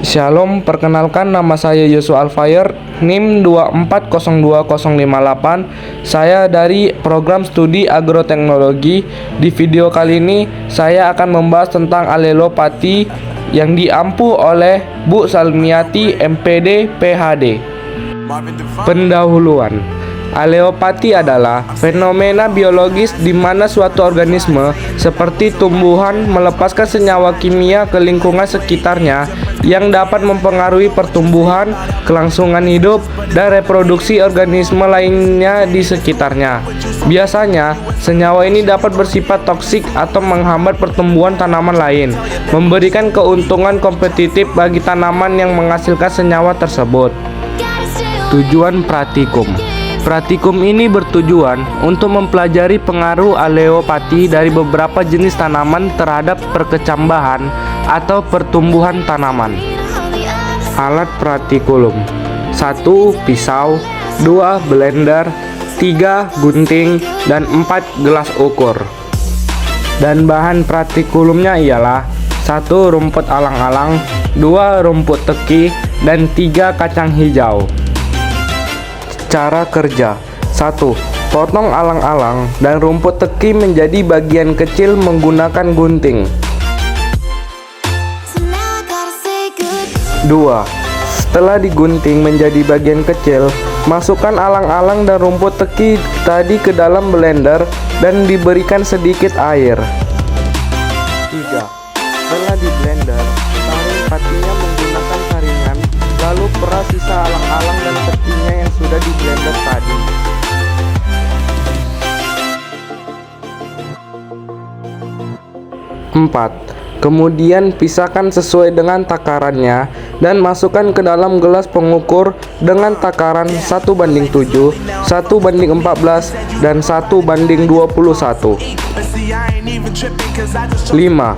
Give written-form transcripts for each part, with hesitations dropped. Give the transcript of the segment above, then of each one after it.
Shalom, perkenalkan nama saya Yosua Alfayer, NIM 2402058. Saya dari program studi agroteknologi. Di video kali ini saya akan membahas tentang alelopati yang diampu oleh Bu Salmiati, MPD, PhD. Pendahuluan. Alelopati adalah fenomena biologis di mana suatu organisme seperti tumbuhan melepaskan senyawa kimia ke lingkungan sekitarnya yang dapat mempengaruhi pertumbuhan, kelangsungan hidup, dan reproduksi organisme lainnya di sekitarnya. Biasanya, senyawa ini dapat bersifat toksik atau menghambat pertumbuhan tanaman lain, memberikan keuntungan kompetitif bagi tanaman yang menghasilkan senyawa tersebut. Tujuan praktikum. Praktikum ini bertujuan untuk mempelajari pengaruh alelopati dari beberapa jenis tanaman terhadap perkecambahan atau pertumbuhan tanaman. Alat praktikum: 1. Pisau, 2. Blender, 3. Gunting, dan 4. Gelas ukur. Dan bahan praktikumnya ialah 1. Rumput alang-alang, 2. Rumput teki, dan 3. Kacang hijau. Cara kerja: 1. Potong alang-alang dan rumput teki menjadi bagian kecil menggunakan gunting. 2. Setelah digunting menjadi bagian kecil, masukkan alang-alang dan rumput teki tadi ke dalam blender dan diberikan sedikit air. 3. Setelah di blender, taruh patinya menggunakan saringan, lalu peras sisa alang-alang dan tekinya yang sudah di blender tadi. 4. Kemudian pisahkan sesuai dengan takarannya dan masukkan ke dalam gelas pengukur dengan takaran 1:7, 1:14, dan 1:21. 5.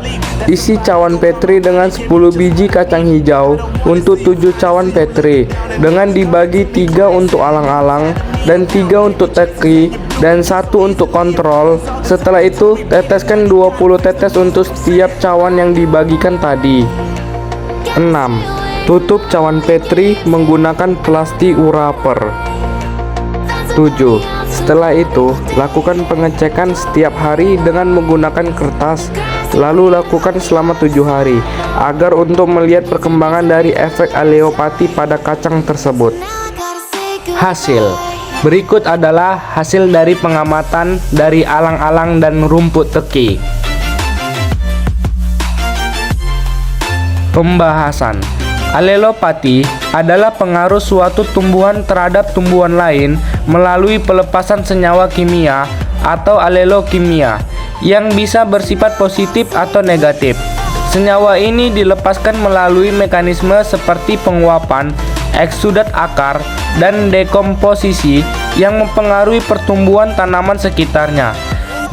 Isi cawan petri dengan 10 biji kacang hijau untuk 7 cawan petri dengan dibagi 3 untuk alang-alang dan 3 untuk teki dan 1 untuk kontrol. Setelah itu teteskan 20 tetes untuk setiap cawan yang dibagikan tadi. 6. Tutup cawan petri menggunakan plastik wrapper. 7. Setelah itu, lakukan pengecekan setiap hari dengan menggunakan kertas, lalu lakukan selama 7 hari, agar untuk melihat perkembangan dari efek alelopati pada kacang tersebut. Hasil. Berikut adalah hasil dari pengamatan dari alang-alang dan rumput teki. Pembahasan. Alelopati adalah pengaruh suatu tumbuhan terhadap tumbuhan lain melalui pelepasan senyawa kimia atau alelokimia yang bisa bersifat positif atau negatif. Senyawa ini dilepaskan melalui mekanisme seperti penguapan, eksudat akar, dan dekomposisi yang mempengaruhi pertumbuhan tanaman sekitarnya.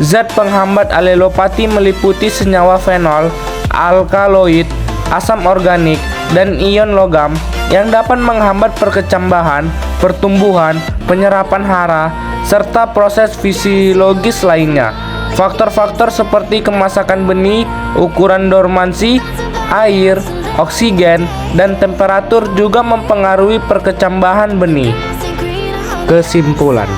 Zat penghambat alelopati meliputi senyawa fenol, alkaloid, asam organik, dan ion logam yang dapat menghambat perkecambahan, pertumbuhan, penyerapan hara, serta proses fisiologis lainnya. Faktor-faktor seperti kemasakan benih, ukuran dormansi, air, oksigen, dan temperatur juga mempengaruhi perkecambahan benih. Kesimpulan.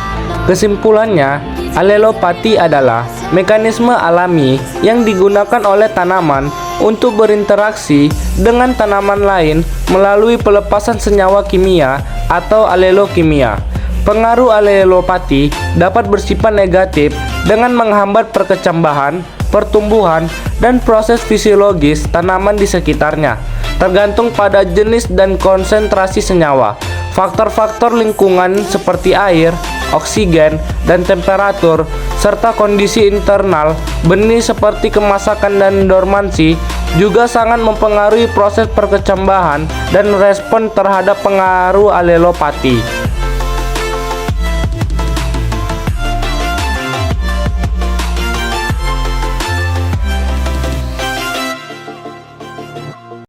Kesimpulannya, alelopati adalah mekanisme alami yang digunakan oleh tanaman untuk berinteraksi dengan tanaman lain melalui pelepasan senyawa kimia atau alelokimia. Pengaruh alelopati dapat bersifat negatif dengan menghambat perkecambahan, pertumbuhan, dan proses fisiologis tanaman di sekitarnya, tergantung pada jenis dan konsentrasi senyawa. Faktor-faktor lingkungan seperti air, oksigen, dan temperatur, serta kondisi internal benih seperti kemasakan dan dormansi juga sangat mempengaruhi proses perkecambahan dan respon terhadap pengaruh alelopati.